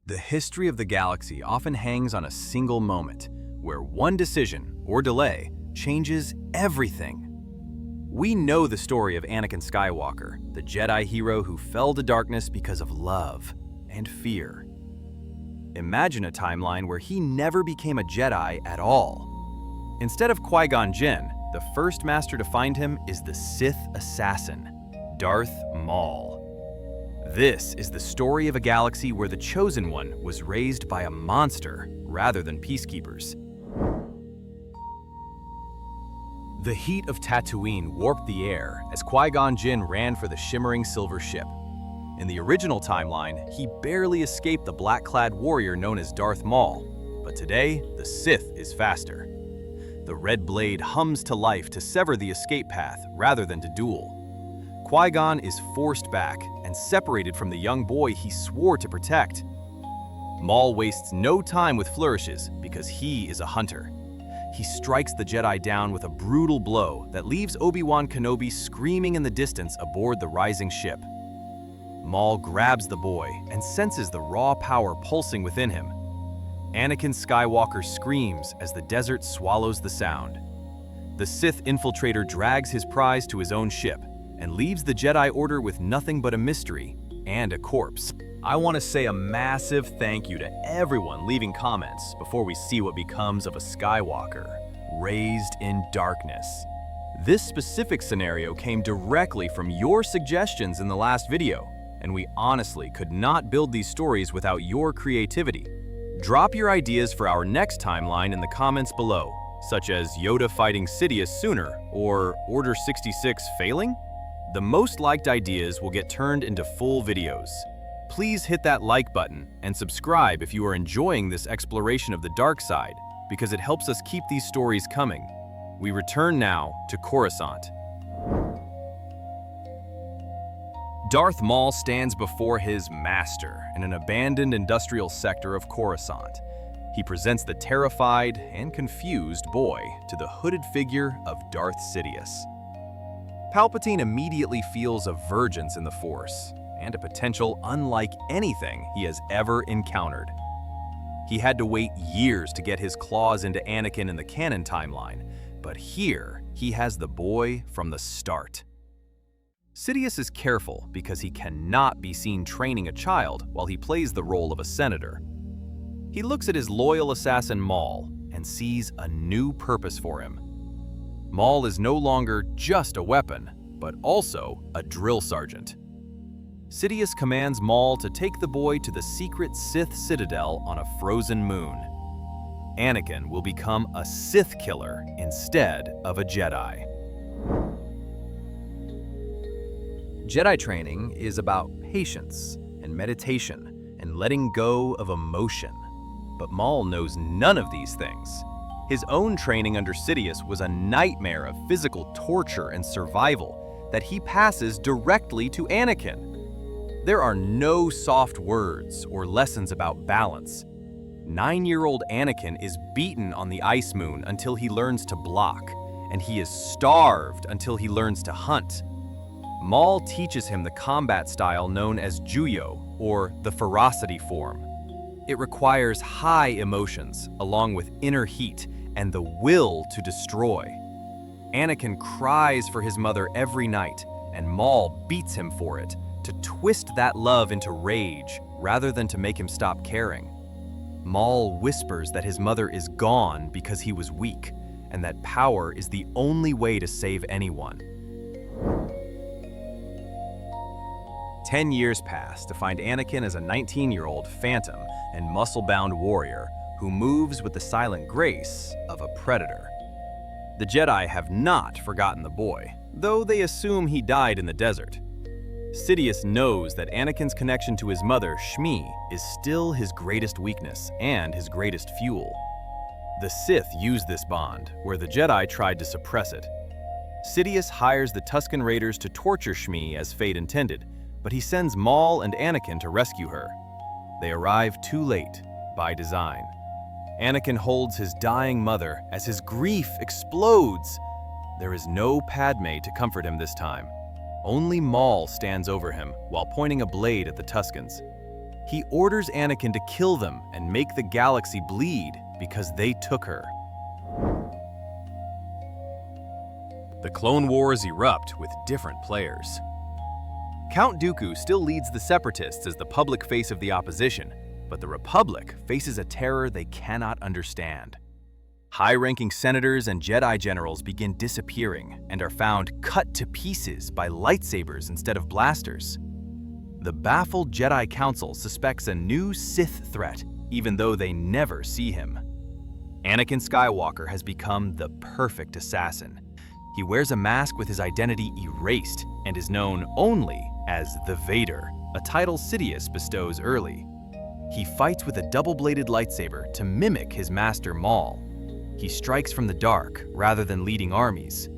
The history of the galaxy often hangs on a single moment, where one decision or delay changes everything. We know the story of Anakin Skywalker, the Jedi hero who fell to darkness because of love and fear. Imagine a timeline where he never became a Jedi at all. Instead of Qui-Gon Jinn, the first master to find him is the Sith assassin, Darth Maul. This is the story of a galaxy where the Chosen One was raised by a monster rather than peacekeepers. The heat of Tatooine warped the air as Qui-Gon Jinn ran for the shimmering silver ship. In the original timeline, he barely escaped the black-clad warrior known as Darth Maul, but today, the Sith is faster. The red blade hums to life to sever the escape path rather than to duel. Qui-Gon is forced back and separated from the young boy he swore to protect. Maul wastes no time with flourishes because he is a hunter. He strikes the Jedi down with a brutal blow that leaves Obi-Wan Kenobi screaming in the distance aboard the rising ship. Maul grabs the boy and senses the raw power pulsing within him. Anakin Skywalker screams as the desert swallows the sound. The Sith infiltrator drags his prize to his own ship and leaves the Jedi Order with nothing but a mystery and a corpse. I want to say a massive thank you to everyone leaving comments before we see what becomes of a Skywalker raised in darkness. This specific scenario came directly from your suggestions in the last video, and we honestly could not build these stories without your creativity. Drop your ideas for our next timeline in the comments below, such as Yoda fighting Sidious sooner or Order 66 failing. The most liked ideas will get turned into full videos. Please hit that like button and subscribe if you are enjoying this exploration of the dark side, because it helps us keep these stories coming. We return now to Coruscant. Darth Maul stands before his master in an abandoned industrial sector of Coruscant. He presents the terrified and confused boy to the hooded figure of Darth Sidious. Palpatine immediately feels a vergence in the Force, and a potential unlike anything he has ever encountered. He had to wait years to get his claws into Anakin in the canon timeline, but here he has the boy from the start. Sidious is careful because he cannot be seen training a child while he plays the role of a senator. He looks at his loyal assassin Maul and sees a new purpose for him. Maul is no longer just a weapon, but also a drill sergeant. Sidious commands Maul to take the boy to the secret Sith citadel on a frozen moon. Anakin will become a Sith killer instead of a Jedi. Jedi training is about patience and meditation and letting go of emotion. But Maul knows none of these things. His own training under Sidious was a nightmare of physical torture and survival that he passes directly to Anakin. There are no soft words or lessons about balance. 9-year-old Anakin is beaten on the ice moon until he learns to block, and he is starved until he learns to hunt. Maul teaches him the combat style known as Juyo, or the ferocity form. It requires high emotions, along with inner heat and the will to destroy. Anakin cries for his mother every night, and Maul beats him for it, to twist that love into rage rather than to make him stop caring. Maul whispers that his mother is gone because he was weak, and that power is the only way to save anyone. 10 years pass to find Anakin as a 19-year-old phantom and muscle-bound warrior who moves with the silent grace of a predator. The Jedi have not forgotten the boy, though they assume he died in the desert. Sidious knows that Anakin's connection to his mother, Shmi, is still his greatest weakness and his greatest fuel. The Sith used this bond, where the Jedi tried to suppress it. Sidious hires the Tusken Raiders to torture Shmi as fate intended, but he sends Maul and Anakin to rescue her. They arrive too late, by design. Anakin holds his dying mother as his grief explodes. There is no Padmé to comfort him this time. Only Maul stands over him while pointing a blade at the Tuskens. He orders Anakin to kill them and make the galaxy bleed because they took her. The Clone Wars erupt with different players. Count Dooku still leads the Separatists as the public face of the opposition, but the Republic faces a terror they cannot understand. High-ranking senators and Jedi generals begin disappearing and are found cut to pieces by lightsabers instead of blasters. The baffled Jedi Council suspects a new Sith threat, even though they never see him. Anakin Skywalker has become the perfect assassin. He wears a mask with his identity erased and is known only as the Vader, a title Sidious bestows early. He fights with a double-bladed lightsaber to mimic his master Maul. He strikes from the dark rather than leading armies.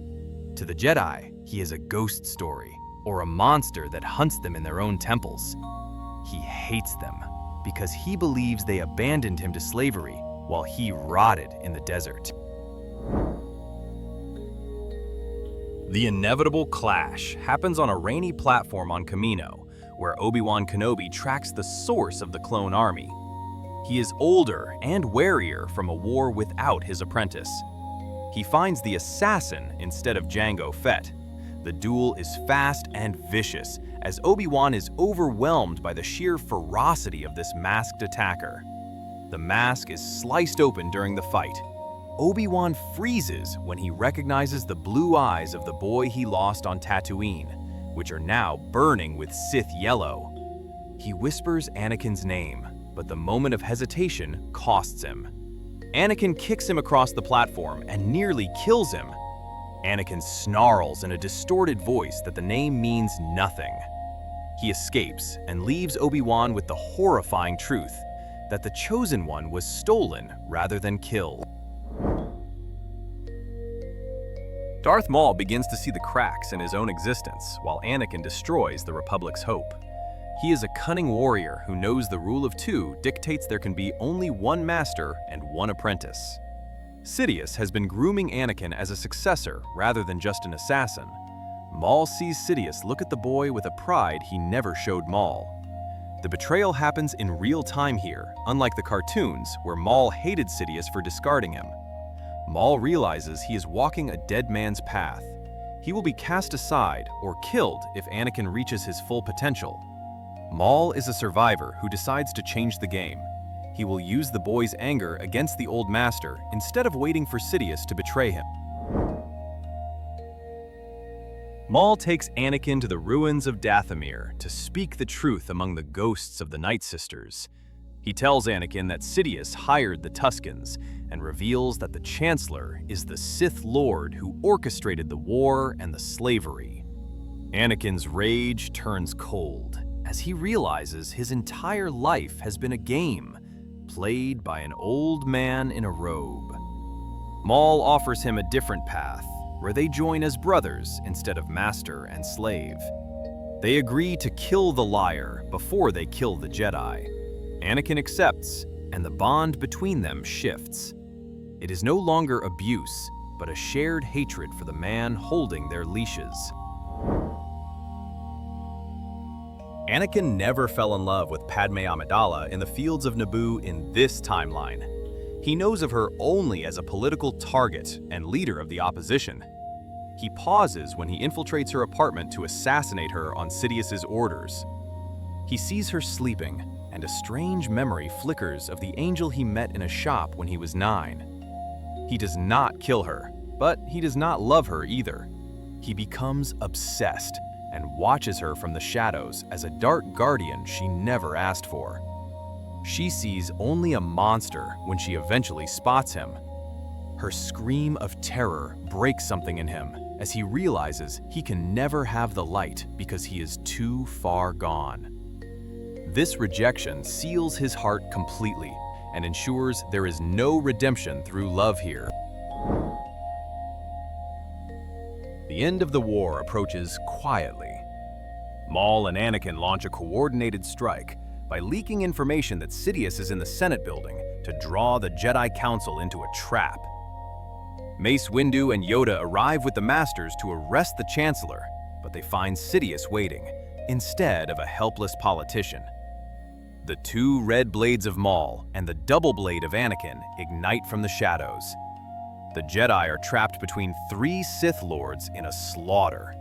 To the Jedi, he is a ghost story, or a monster that hunts them in their own temples. He hates them because he believes they abandoned him to slavery while he rotted in the desert. The inevitable clash happens on a rainy platform on Kamino, where Obi-Wan Kenobi tracks the source of the clone army. He is older and warier from a war without his apprentice. He finds the assassin instead of Jango Fett. The duel is fast and vicious, as Obi-Wan is overwhelmed by the sheer ferocity of this masked attacker. The mask is sliced open during the fight. Obi-Wan freezes when he recognizes the blue eyes of the boy he lost on Tatooine, which are now burning with Sith yellow. He whispers Anakin's name, but the moment of hesitation costs him. Anakin kicks him across the platform and nearly kills him. Anakin snarls in a distorted voice that the name means nothing. He escapes and leaves Obi-Wan with the horrifying truth that the Chosen One was stolen rather than killed. Darth Maul begins to see the cracks in his own existence, while Anakin destroys the Republic's hope. He is a cunning warrior who knows the rule of two dictates there can be only one master and one apprentice. Sidious has been grooming Anakin as a successor rather than just an assassin. Maul sees Sidious look at the boy with a pride he never showed Maul. The betrayal happens in real time here, unlike the cartoons where Maul hated Sidious for discarding him. Maul realizes he is walking a dead man's path. He will be cast aside or killed if Anakin reaches his full potential. Maul is a survivor who decides to change the game. He will use the boy's anger against the old master instead of waiting for Sidious to betray him. Maul takes Anakin to the ruins of Dathomir to speak the truth among the ghosts of the Night Sisters. He tells Anakin that Sidious hired the Tuskens and reveals that the Chancellor is the Sith Lord who orchestrated the war and the slavery. Anakin's rage turns cold as he realizes his entire life has been a game, played by an old man in a robe. Maul offers him a different path, where they join as brothers instead of master and slave. They agree to kill the liar before they kill the Jedi. Anakin accepts, and the bond between them shifts. It is no longer abuse, but a shared hatred for the man holding their leashes. Anakin never fell in love with Padmé Amidala in the fields of Naboo in this timeline. He knows of her only as a political target and leader of the opposition. He pauses when he infiltrates her apartment to assassinate her on Sidious's orders. He sees her sleeping, and a strange memory flickers of the angel he met in a shop when he was 9. He does not kill her, but he does not love her either. He becomes obsessed and watches her from the shadows as a dark guardian she never asked for. She sees only a monster when she eventually spots him. Her scream of terror breaks something in him as he realizes he can never have the light because he is too far gone. This rejection seals his heart completely and ensures there is no redemption through love here. The end of the war approaches quietly. Maul and Anakin launch a coordinated strike by leaking information that Sidious is in the Senate building to draw the Jedi Council into a trap. Mace Windu and Yoda arrive with the Masters to arrest the Chancellor, but they find Sidious waiting, instead of a helpless politician. The two red blades of Maul and the double blade of Anakin ignite from the shadows. The Jedi are trapped between three Sith Lords in a slaughter.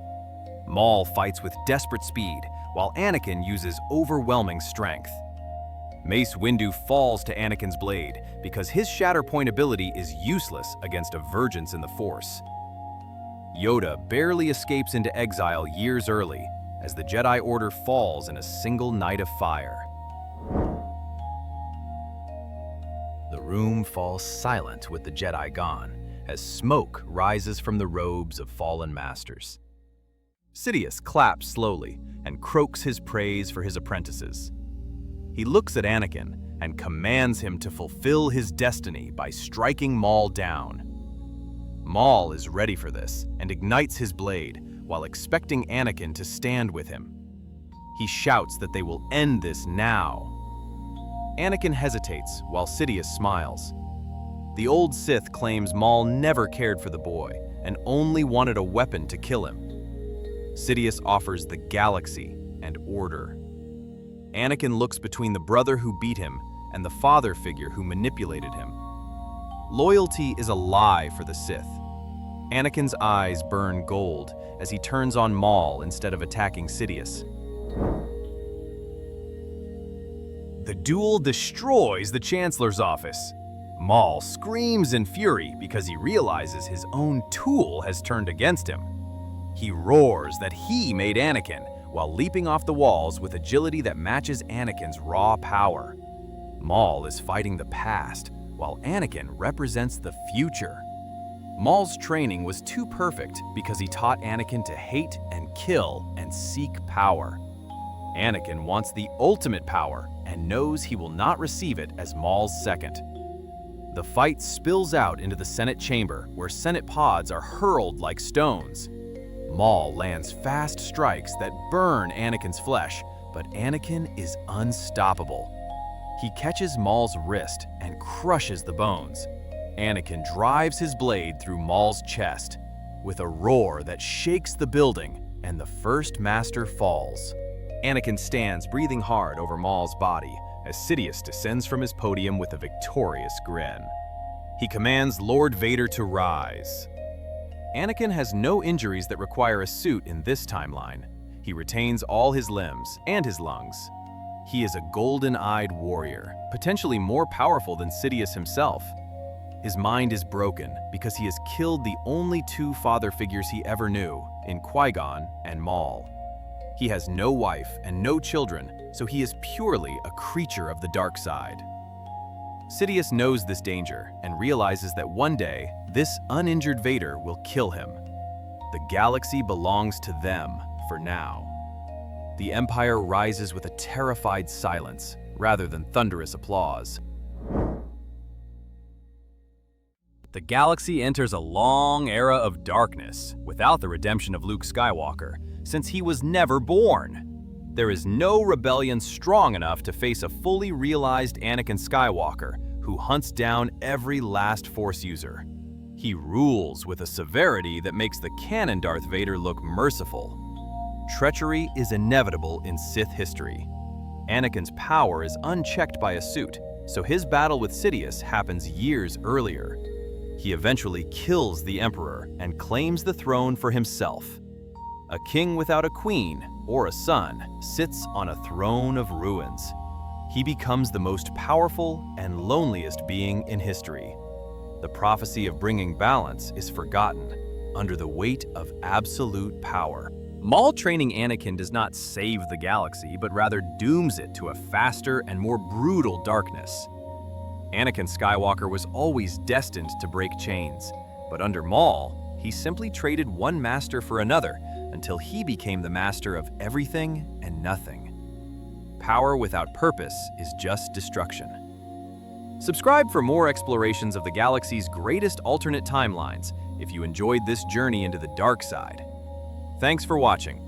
Maul fights with desperate speed, while Anakin uses overwhelming strength. Mace Windu falls to Anakin's blade because his Shatterpoint ability is useless against a Divergence in the Force. Yoda barely escapes into exile years early as the Jedi Order falls in a single night of fire. The room falls silent with the Jedi gone, as smoke rises from the robes of fallen masters. Sidious claps slowly and croaks his praise for his apprentices. He looks at Anakin and commands him to fulfill his destiny by striking Maul down. Maul is ready for this and ignites his blade while expecting Anakin to stand with him. He shouts that they will end this now. Anakin hesitates while Sidious smiles. The old Sith claims Maul never cared for the boy and only wanted a weapon to kill him. Sidious offers the galaxy and order. Anakin looks between the brother who beat him and the father figure who manipulated him. Loyalty is a lie for the Sith. Anakin's eyes burn gold as he turns on Maul instead of attacking Sidious. The duel destroys the Chancellor's office. Maul screams in fury because he realizes his own tool has turned against him. He roars that he made Anakin while leaping off the walls with agility that matches Anakin's raw power. Maul is fighting the past, while Anakin represents the future. Maul's training was too perfect because he taught Anakin to hate and kill and seek power. Anakin wants the ultimate power and knows he will not receive it as Maul's second. The fight spills out into the Senate chamber where Senate pods are hurled like stones. Maul lands fast strikes that burn Anakin's flesh, but Anakin is unstoppable. He catches Maul's wrist and crushes the bones. Anakin drives his blade through Maul's chest. With a roar that shakes the building, and the first master falls. Anakin stands breathing hard over Maul's body as Sidious descends from his podium with a victorious grin. He commands Lord Vader to rise. Anakin has no injuries that require a suit in this timeline. He retains all his limbs and his lungs. He is a golden-eyed warrior, potentially more powerful than Sidious himself. His mind is broken because he has killed the only two father figures he ever knew, in Qui-Gon and Maul. He has no wife and no children, so he is purely a creature of the dark side. Sidious knows this danger and realizes that one day, this uninjured Vader will kill him. The galaxy belongs to them for now. The Empire rises with a terrified silence rather than thunderous applause. The galaxy enters a long era of darkness without the redemption of Luke Skywalker, since he was never born. There is no rebellion strong enough to face a fully realized Anakin Skywalker who hunts down every last Force user. He rules with a severity that makes the canon Darth Vader look merciful. Treachery is inevitable in Sith history. Anakin's power is unchecked by a suit, so his battle with Sidious happens years earlier. He eventually kills the Emperor and claims the throne for himself. A king without a queen or a son sits on a throne of ruins. He becomes the most powerful and loneliest being in history. The prophecy of bringing balance is forgotten under the weight of absolute power. Maul training Anakin does not save the galaxy, but rather dooms it to a faster and more brutal darkness. Anakin Skywalker was always destined to break chains, but under Maul, he simply traded one master for another until he became the master of everything and nothing. Power without purpose is just destruction. Subscribe for more explorations of the galaxy's greatest alternate timelines if you enjoyed this journey into the dark side. Thanks for watching.